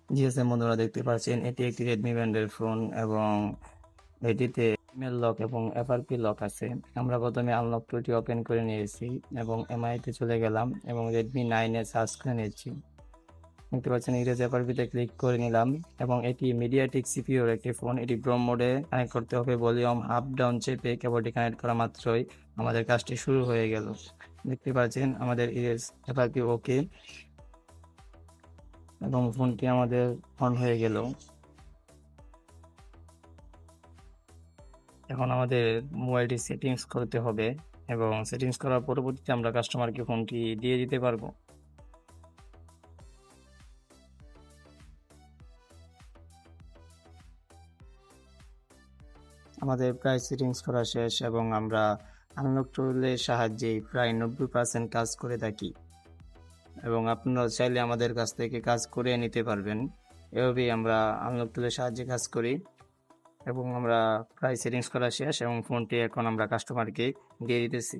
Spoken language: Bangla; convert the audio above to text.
জিএসএম বন্ধুরা দেখতে পাচ্ছেন এটি একটি রেডমি ব্র্যান্ডের ফোন এবং এটিতে ইমেল লক এবং এফআরপি লক আছে। আমরা প্রথমে আনলক টুলটি ওপেন করে নিয়েছি এবং এমআইতে চলে গেলাম এবং রেডমি 9 সার্চ করে নিয়েছি। দেখতে পাচ্ছেন ইরেজ এফআরপিতে ক্লিক করে নিলাম এবং এটি মিডিয়াটেক সিপিইউর একটি ফোন। এটি ব্রোম মোডে কানেক্ট করতে হবে। ভলিউম আপ ডাউন চেপে কেবলটি কানেক্ট করা মাত্রই আমাদের কাজটি শুরু হয়ে গেল। দেখতে পাচ্ছেন আমাদের ইরেজ এফআরপি ওকে এবং ফোনটি আমাদের অন হয়ে গেল। এখন আমাদের মোবাইলটি সেটিংস করতে হবে এবং সেটিংস করার পরবর্তীতে আমরা কাস্টমারকে ফোনটি দিয়ে দিতে পারবো। আমাদের প্রায় সেটিংস করা শেষ এবং আমরা আনলক টুলের সাহায্যে প্রায় 90% কাজ করে থাকি এবং আপনারা চাইলে আমাদের কাছ থেকে কাজ করে নিতে পারবেন। এভাবেই আমরা আনলক টুলের সাহায্যে কাজ করি এবং আমরা প্রায় সেটিংস করা শেষ এবং ফোনটি এখন আমরা কাস্টমারকে দিয়ে দিতেছি।